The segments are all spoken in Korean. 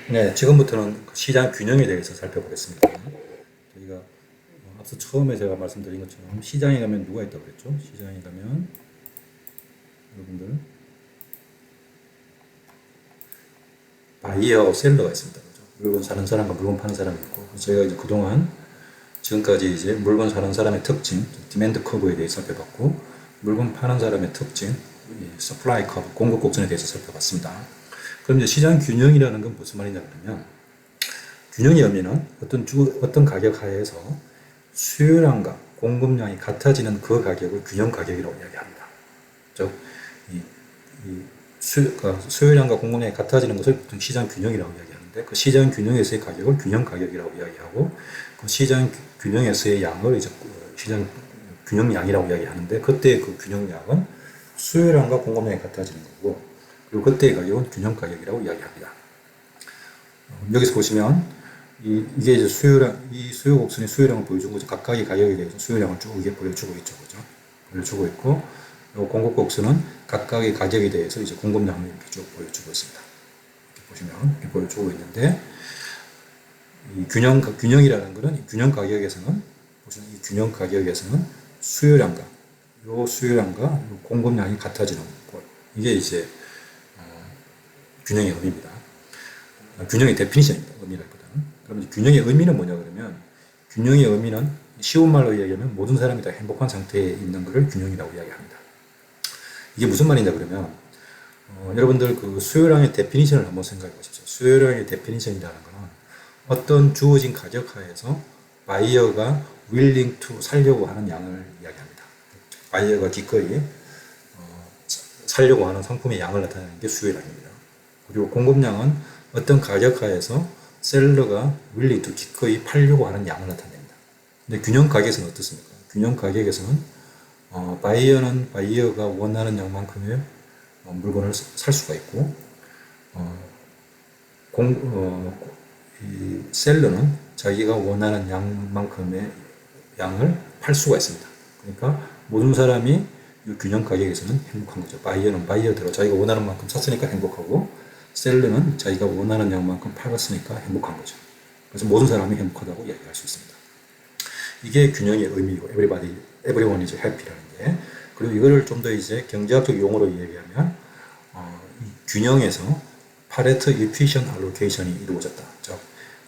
네, 지금부터는 시장 균형에 대해서 살펴보겠습니다. 저희가 앞서 처음에 제가 말씀드린 것처럼 시장에 가면 누가 있다고 그랬죠? 시장에 가면 여러분들 바이어하고 셀러가 있습니다. 그죠? 물건 사는 사람과 물건 파는 사람이 있고, 저희가 이제 그동안 지금까지 이제 물건 사는 사람의 특징, 디맨드 커브에 대해서 살펴봤고, 물건 파는 사람의 특징, 서플라이 커브, 공급 곡선에 대해서 살펴봤습니다. 그럼 이제 시장 균형이라는 건 무슨 말이냐 그러면, 균형의 의미는 어떤 가격 하에서 수요량과 공급량이 같아지는 그 가격을 균형 가격이라고 이야기합니다. 즉, 수요량과 공급량이 같아지는 것을 보통 시장 균형이라고 이야기하는데, 그 시장 균형에서의 가격을 균형 가격이라고 이야기하고, 그 시장 균형에서의 양을 이제 시장 균형량이라고 이야기하는데, 그때 그 균형량은 수요량과 공급량이 같아지는 거고, 그리고 그때의 가격은 균형 가격이라고 이야기합니다. 여기서 보시면 이게 이제 이 수요 곡선의 수요량을 보여준 거죠. 각각의 가격에 대해서 수요량을 쭉 이게 보여주고 있죠, 그죠? 보여주고 있고, 이 공급 곡선은 각각의 가격에 대해서 이제 공급량을 이렇게 쭉 보여주고 있습니다. 이렇게 보시면 이렇게 보여주고 있는데, 이 균형이라는 것은 이 균형 가격에서는 보시면 이 균형 가격에서는 수요량과 요 공급량이 같아지는 것, 이게 이제 균형의 의미입니다. 균형의 데피니션입니다. 의미라기보다는. 그러면 균형의 의미는 뭐냐 그러면, 균형의 의미는 쉬운 말로 이야기하면 모든 사람이 다 행복한 상태에 있는 것을 균형이라고 이야기합니다. 이게 무슨 말이냐 그러면, 여러분들 그 수요량의 데피니션을 한번 생각해 보십시오. 수요량의 데피니션이라는 것은 어떤 주어진 가격 하에서 바이어가 willing to 살려고 하는 양을 이야기합니다. 바이어가 기꺼이 살려고 하는 상품의 양을 나타내는 게 수요량입니다. 그리고 공급량은 어떤 가격 하에서 셀러가 willing to 기꺼이 팔려고 하는 양을 나타냅니다. 근데 균형 가격에서는 어떻습니까? 균형 가격에서는 바이어가 원하는 양만큼의 물건을 살 수가 있고, 이 셀러는 자기가 원하는 양만큼의 양을 팔 수가 있습니다. 그러니까 모든 사람이 이 균형 가격에서는 행복한 거죠. 바이어는 바이어대로 자기가 원하는 만큼 샀으니까 행복하고, 셀러는 자기가 원하는 양만큼 팔았으니까 행복한 거죠. 그래서 모든 사람이 행복하다고 이야기할 수 있습니다. 이게 균형의 의미고, everyone is happy라는 게. 그리고 이거를 좀 더 이제 경제학적 용어로 이야기하면, 이 균형에서 파레토 efficient allocation이 이루어졌다. 즉,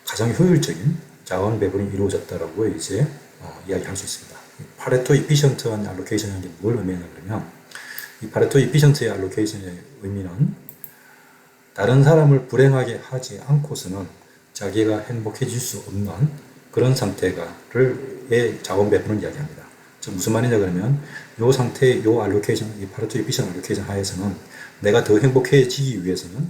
가장 효율적인 자원 배분이 이루어졌다라고 이제 이야기할 수 있습니다. 파레토 efficient한 allocation이 뭘 의미하냐 그러면, 이 파레토 efficient의 allocation의 의미는 다른 사람을 불행하게 하지 않고서는 자기가 행복해질 수 없는 그런 상태가의 자원 배분을 이야기합니다. 즉 무슨 말이냐 그러면, 이 상태, 이 알로케이션, 이 파레토 efficient allocation 하에서는 내가 더 행복해지기 위해서는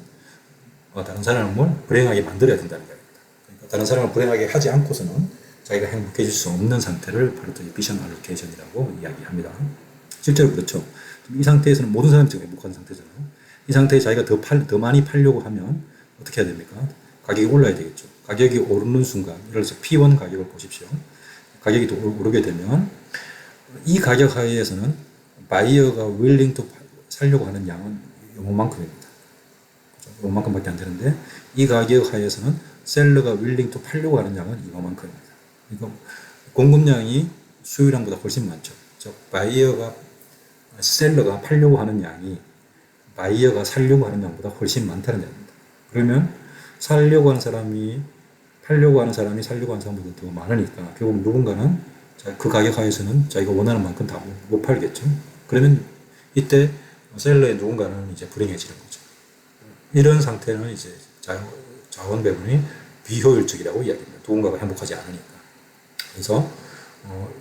다른 사람을 불행하게 만들어야 된다는 이야기입니다. 그러니까 다른 사람을 불행하게 하지 않고서는 자기가 행복해질 수 없는 상태를 파레토 efficient allocation이라고 이야기합니다. 실제로 그렇죠. 이 상태에서는 모든 사람이 지금 행복한 상태잖아요. 이 상태에 자기가 더 많이 팔려고 하면 어떻게 해야 됩니까? 가격이 올라야 되겠죠. 가격이 오르는 순간, 예를 들어서 P1 가격을 보십시오. 가격이 더 오르게 되면 이 가격 하에서는 바이어가 willing to 살려고 하는 양은 요만큼입니다. 요만큼밖에 안 되는데, 이 가격 하에서는 셀러가 willing to 팔려고 하는 양은 이만큼입니다. 그러니까 공급량이 수요량보다 훨씬 많죠. 즉 셀러가 팔려고 하는 양이 바이어가 살려고 하는 양보다 훨씬 많다는 얘기입니다. 그러면 팔려고 하는 사람이 살려고 하는 사람보다 더 많으니까 결국 누군가는 그 가격 하에서는 자기가 원하는 만큼 다 못 팔겠죠. 그러면 이때 셀러의 누군가는 이제 불행해지는 거죠. 이런 상태는 이제 자원 배분이 비효율적이라고 이야기합니다. 누군가가 행복하지 않으니까. 그래서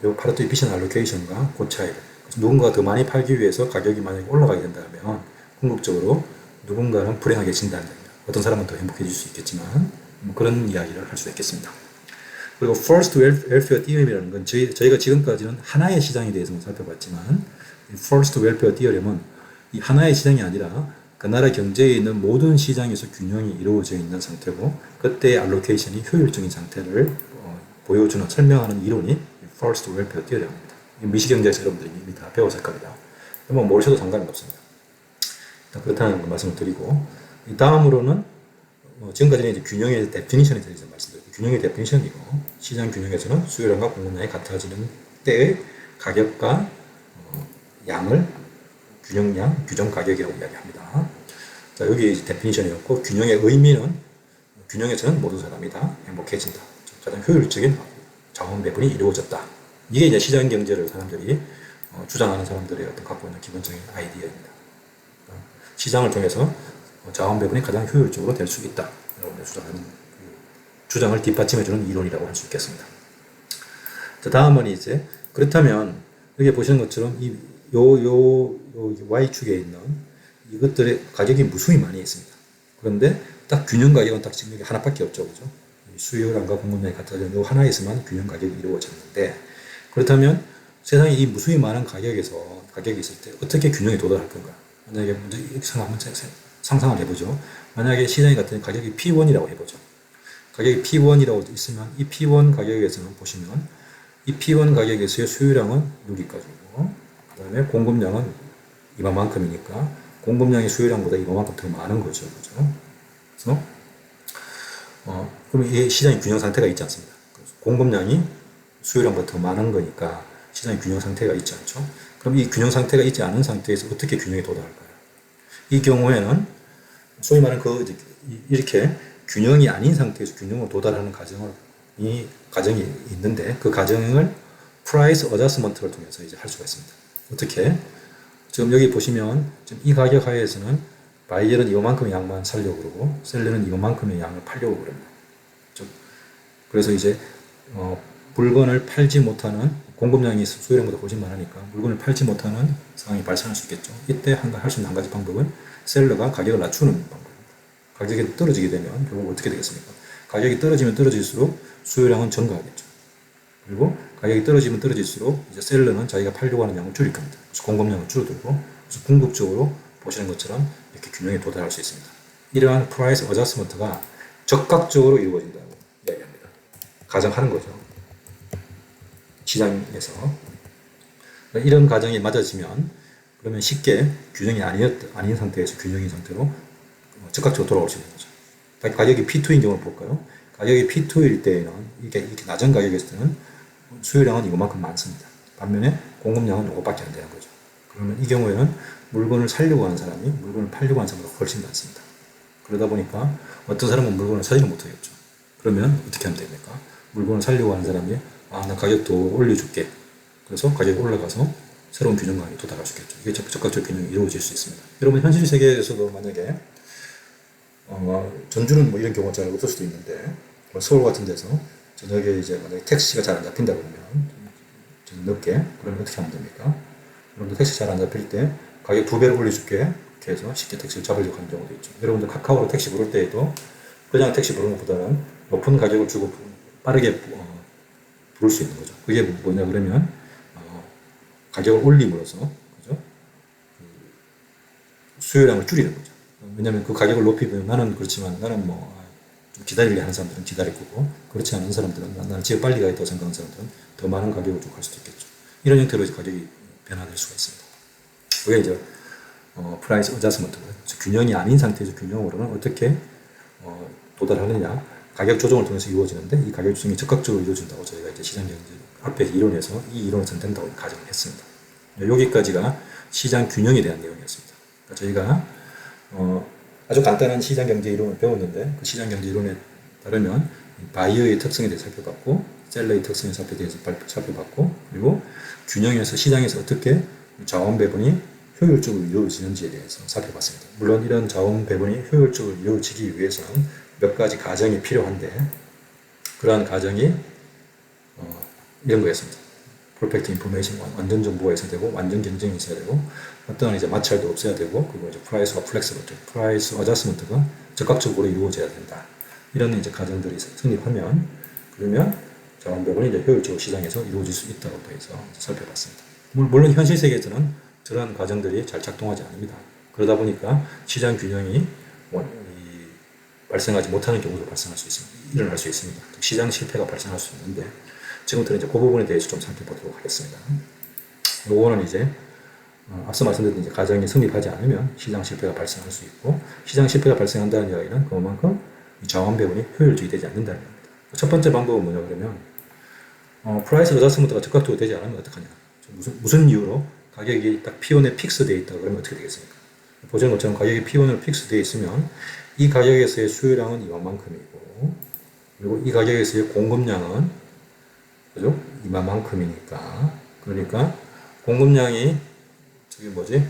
이 파레토 efficient allocation과 그 차이를, 누군가가 더 많이 팔기 위해서 가격이 만약에 올라가게 된다면 궁극적으로 누군가는 불행하게진다는 겁니다. 어떤 사람은 더 행복해질 수 있겠지만 그런 이야기를 할 수 있겠습니다. 그리고 First Welfare Theorem이라는 건 저희가 지금까지는 하나의 시장에 대해서만 살펴봤지만, First Welfare Theorem은 이 하나의 시장이 아니라 그 나라 경제에 있는 모든 시장에서 균형이 이루어져 있는 상태고, 그때의 알로케이션이 효율적인 상태를 보여주는, 설명하는 이론이 First Welfare Theorem입니다. 미시경제에서 여러분들이 이미 다 배웠을 겁니다. 뭐 모르셔도 상관이 없습니다. 그렇다는 말씀을 드리고, 다음으로는 지금까지는 이제 균형의 데피니션에 대해서 말씀드렸고, 균형의 데피니션이고, 시장 균형에서는 수요량과 공급량이 같아지는 때의 가격과 양을 균형량, 규정 가격이라고 이야기합니다. 자, 여기 이제 데피니션이었고, 균형의 의미는 균형에서는 모든 사람이 다 행복해진다. 가장 효율적인 자원 배분이 이루어졌다. 이게 이제 시장 경제를 사람들이 주장하는 사람들의 어떤 갖고 있는 기본적인 아이디어입니다. 시장을 통해서 자원 배분이 가장 효율적으로 될 수 있다. 라고 주장하는 주장을 뒷받침해주는 이론이라고 할 수 있겠습니다. 자, 다음은 이제 그렇다면 여기 보시는 것처럼 요 Y축에 있는 이것들의 가격이 무수히 많이 있습니다. 그런데 딱 균형 가격은 딱 지금 여기 하나밖에 없죠. 그죠? 수요량과 공급량이 같아지는 요 하나에 있으면 균형 가격이 이루어졌는데, 그렇다면 세상에 이 무수히 많은 가격이 있을 때 어떻게 균형에 도달할 건가? 만약에 먼저 한번 상상을 해보죠. 만약에 시장이 같은 가격이 P1이라고 해보죠. 가격이 P1이라고 있으면 이 P1 가격에서는 보시면 이 P1 가격에서의 수요량은 여기까지고, 그 다음에 공급량은 이만큼이니까 공급량이 수요량보다 이만큼 더 많은 거죠. 그죠? 그래서 그럼 이 시장의 균형 상태가 있지 않습니다. 공급량이 수요량보다 더 많은 거니까 시장의 균형 상태가 있지 않죠. 그럼 이 균형 상태가 있지 않은 상태에서 어떻게 균형에 도달할까요? 이 경우에는 소위 말하는 이렇게 균형이 아닌 상태에서 균형으로 도달하는 가정이 있는데, 그 가정을 프라이스 어저스먼트를 통해서 이제 할 수가 있습니다. 어떻게? 지금 여기 보시면 지금 이 가격 하에서는 바이어는 이만큼의 양만 살려고 그러고 셀러는 이만큼의 양을 팔려고 그럽니다. 그래서 이제 물건을 팔지 못하는, 공급량이 수요량보다 훨씬 많으니까 물건을 팔지 못하는 상황이 발생할 수 있겠죠. 이때 할 수 있는 한 가지 방법은 셀러가 가격을 낮추는 방법입니다. 가격이 떨어지게 되면 결국 어떻게 되겠습니까? 가격이 떨어지면 떨어질수록 수요량은 증가하겠죠. 그리고 가격이 떨어지면 떨어질수록 이제 셀러는 자기가 팔려고 하는 양을 줄일 겁니다. 그래서 공급량을 줄어들고, 그래서 궁극적으로 보시는 것처럼 이렇게 균형에 도달할 수 있습니다. 이러한 프라이스 어저스먼트가 적극적으로 이루어진다고 이야기합니다. 가정하는 거죠. 시장에서. 이런 가정이 맞아지면 그러면 쉽게 균형이 아닌 상태에서 균형인 상태로 적극적으로 돌아올 수 있는 거죠. 가격이 P2인 경우를 볼까요? 가격이 P2일 때에는 이렇게 낮은 가격일 때는 수요량은 이것만큼 많습니다. 반면에 공급량은 이것밖에 안 되는 거죠. 그러면 이 경우에는 물건을 살려고 하는 사람이 물건을 팔려고 하는 사람보다 훨씬 많습니다. 그러다 보니까 어떤 사람은 물건을 사지를 못하겠죠. 그러면 어떻게 하면 됩니까? 물건을 살려고 하는 사람이 나 가격 더 올려줄게. 그래서 가격이 올라가서 새로운 균형감이 도달할 수 있겠죠. 이게 적극적 균형이 이루어질 수 있습니다. 여러분 현실 세계에서도 만약에 전주는 뭐 이런 경우가 잘 없을 수도 있는데, 서울 같은 데서 저녁에 이제 만약에 택시가 잘 안 잡힌다 그러면 좀 늦게, 그러면 어떻게 하면 됩니까? 여러분들 택시 잘 안 잡힐 때 가격 2배로 올려줄게 이렇게 해서 쉽게 택시를 잡으려고 하는 경우도 있죠. 여러분들 카카오로 택시 부를 때에도 그냥 택시 부르는 것보다는 높은 가격을 주고 빠르게 부를 수 있는 거죠. 그게 뭐냐 그러면 가격을 올림으로써, 그죠? 수요량을 줄이는 거죠. 왜냐하면 그 가격을 높이면 나는 그렇지만 나는 좀 기다리려 하는 사람들은 기다릴 거고, 그렇지 않은 사람들은 나는 집에 빨리 가야 더 생각하는 사람들은 더 많은 가격을 주고 할 수도 있겠죠. 이런 형태로 이제 가격이 변화될 수가 있습니다. 그게 이제 프라이스 어저스먼트고요. 균형이 아닌 상태에서 균형으로는 어떻게 도달하느냐, 가격 조정을 통해서 이루어지는데, 이 가격 조정이 적극적으로 이루어진다고 저희가 이제 시장 경제 앞에 이론에서 이 이론에서는 된다고 가정을 했습니다. 여기까지가 시장 균형에 대한 내용이었습니다. 그러니까 저희가 아주 간단한 시장 경제 이론을 배웠는데, 그 시장 경제 이론에 따르면 바이어의 특성에 대해서 살펴봤고, 셀러의 특성에 대해서 살펴봤고, 그리고 균형에서 시장에서 어떻게 자원 배분이 효율적으로 이루어지는지에 대해서 살펴봤습니다. 물론 이런 자원 배분이 효율적으로 이루어지기 위해서는 몇 가지 가정이 필요한데, 그러한 가정이 이런 거였습니다. 퍼펙트 인포메이션, 완전 정보가 있어야 되고, 완전 경쟁이 있어야 되고, 어떤 이제 마찰도 없어야 되고, 그리고 이제 프라이스가 플렉스블, 프라이스 어저스먼트가 적극적으로 이루어져야 된다. 이런 이제 가정들이 성립하면, 그러면 자원 배분이 이제 효율적으로 시장에서 이루어질 수 있다고 해서 살펴봤습니다. 물론 현실 세계에서는 저런 과정들이 잘 작동하지 않습니다. 그러다 보니까 시장 균형이 발생하지 못하는 경우도 발생할 수 있습니다. 일어날 수 있습니다. 시장 실패가 발생할 수 있는데, 지금부터는 이제 그 부분에 대해서 좀 살펴보도록 하겠습니다. 요거는 이제 앞서 말씀드린 이제 가정이 성립하지 않으면 시장 실패가 발생할 수 있고, 시장 실패가 발생한다는 이야기는 그만큼 이 자원 배분이 효율적이 되지 않는다는 겁니다. 첫 번째 방법은 뭐냐 그러면 프라이스 어저스먼트가 적극적으로 되지 않으면 어떡하냐. 무슨 이유로 가격이 딱 P1에 픽스되어 있다 그러면 어떻게 되겠습니까? 보시는 것처럼 가격이 P1으로 픽스되어 있으면 이 가격에서의 수요량은 이만큼이고 그리고 이 가격에서의 공급량은 그죠? 이만큼이니까 그러니까 공급량이 저기 뭐지?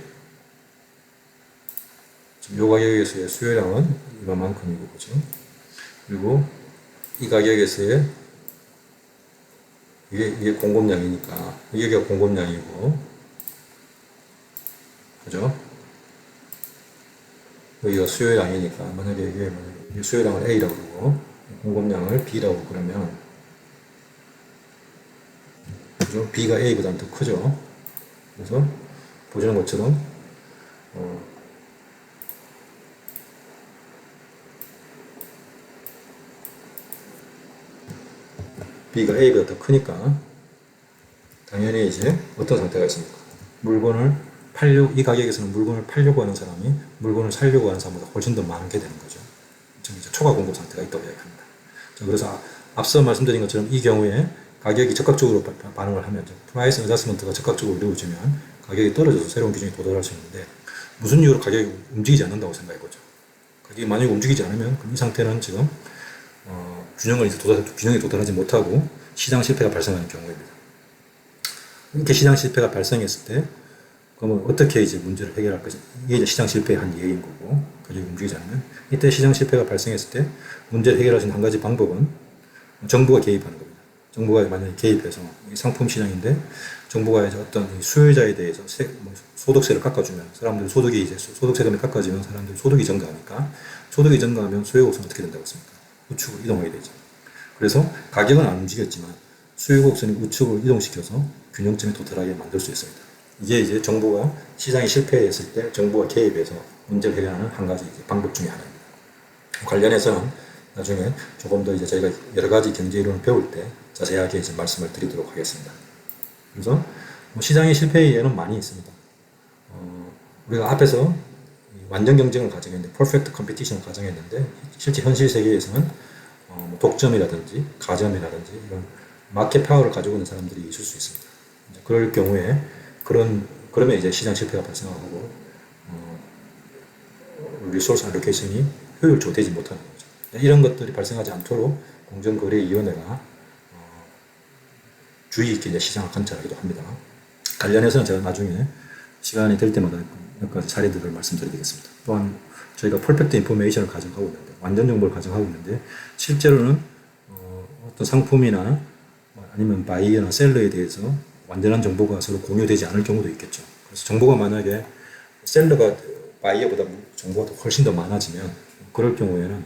지금 이 가격에서의 수요량은 이만큼이고 그죠? 그리고 이 가격에서의 이게 공급량이니까 여기가 공급량이고 그죠? 여기가 수요량이니까 만약에 이게 수요량을 A라고 그러고 공급량을 B라고 그러면 그죠? B가 A보다는 더 크죠? 그래서 보시는 것처럼 B가 A보다 더 크니까 당연히 이제 어떤 상태가 있습니까? 물건을 이 가격에서는 물건을 팔려고 하는 사람이 물건을 사려고 하는 사람보다 훨씬 더 많게 되는 거죠. 지금 이제 초과 공급 상태가 있다고 이야기합니다. 그래서 앞서 말씀드린 것처럼 이 경우에 가격이 적극적으로 반응을 하면 프라이스 어저스먼트가 적극적으로 이루어지면 가격이 떨어져서 새로운 기준에 도달할 수 있는데 무슨 이유로 가격이 움직이지 않는다고 생각해 보죠. 가격이 만약에 움직이지 않으면 그럼 이 상태는 지금 균형에 도달하지 못하고 시장 실패가 발생하는 경우입니다. 이렇게 시장 실패가 발생했을 때 그러면 어떻게 이제 문제를 해결할 것인가? 이게 이제 시장 실패의 한 예인 거고 가격이 움직이지 않으면 이때 시장 실패가 발생했을 때 문제를 해결할 수 있는 한 가지 방법은 정부가 개입하는 겁니다. 정부가 만약에 개입해서 상품 시장인데 정부가 이제 어떤 수요자에 대해서 소득세를 깎아주면 사람들 소득이 이제 소득세금이 깎아지면 사람들이 소득이 증가하니까 소득이 증가하면 수요 곡선은 어떻게 된다고 했습니까? 우측으로 이동하게 되죠. 그래서 가격은 안 움직였지만 수요 곡선이 우측으로 이동시켜서 균형점에 도달하게 만들 수 있습니다. 이게 이제 정부가 시장이 실패했을 때 정부가 개입해서 문제를 해결하는 한 가지 방법 중에 하나입니다. 관련해서는 나중에 조금 더 이제 저희가 여러 가지 경제 이론을 배울 때 자세하게 이제 말씀을 드리도록 하겠습니다. 그래서 시장의 실패의 예는 많이 있습니다. 우리가 앞에서 완전 경쟁을 가정했는데, 퍼펙트 컴피티션을 가정했는데, 실제 현실 세계에서는 독점이라든지 가점이라든지 이런 마켓 파워를 가지고 있는 사람들이 있을 수 있습니다. 그럴 경우에 그러면 이제 시장 실패가 발생하고 리소스 알로케이션이 효율적으로 되지 못하는 거죠. 이런 것들이 발생하지 않도록 공정거래위원회가 주의 있게 이제 시장을 관찰하기도 합니다. 관련해서는 제가 나중에 시간이 될 때마다 몇 가지 사례들을 말씀드리겠습니다. 또한 저희가 퍼펙트 인포메이션을 가정하고 있는데, 완전 정보를 가정하고 있는데, 실제로는 어떤 상품이나 아니면 바이어나 셀러에 대해서 완전한 정보가 서로 공유되지 않을 경우도 있겠죠. 그래서 정보가 만약에 셀러가 바이어보다 정보가 훨씬 더 많아지면 그럴 경우에는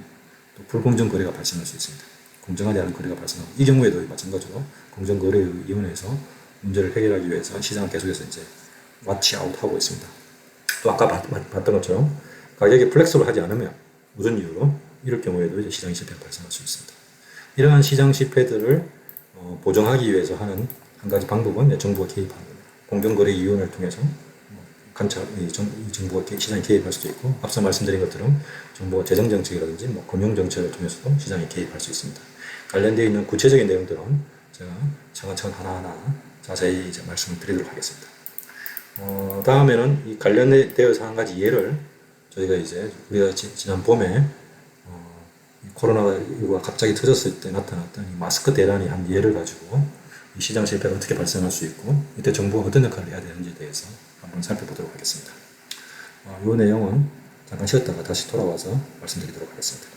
또 불공정 거래가 발생할 수 있습니다. 공정하지 않은 거래가 발생하고, 이 경우에도 마찬가지로 공정거래위원회에서 문제를 해결하기 위해서 시장을 계속해서 이제 와치아웃 하고 있습니다. 또 아까 봤던 것처럼 가격이 플렉서블 하지 않으면 무슨 이유로 이럴 경우에도 이제 시장 실패가 발생할 수 있습니다. 이러한 시장 실패들을 보정하기 위해서 하는 한 가지 방법은 정부가 개입하는 겁니다. 공정거래위원회를 통해서 관찰, 정부가 시장에 개입할 수도 있고, 앞서 말씀드린 것처럼 정부가 재정정책이라든지 금융정책을 통해서도 시장에 개입할 수 있습니다. 관련되어 있는 구체적인 내용들은 제가 차근차근 하나하나 자세히 이제 말씀을 드리도록 하겠습니다. 다음에는 이 관련되어서 한 가지 예를 저희가 이제 우리가 지난 봄에 코로나19가 갑자기 터졌을 때 나타났던 이 마스크 대란이 한 예를 가지고 이 시장 실패가 어떻게 발생할 수 있고 이때 정부가 어떤 역할을 해야 되는지에 대해서 한번 살펴보도록 하겠습니다. 이 내용은 잠깐 쉬었다가 다시 돌아와서 말씀드리도록 하겠습니다.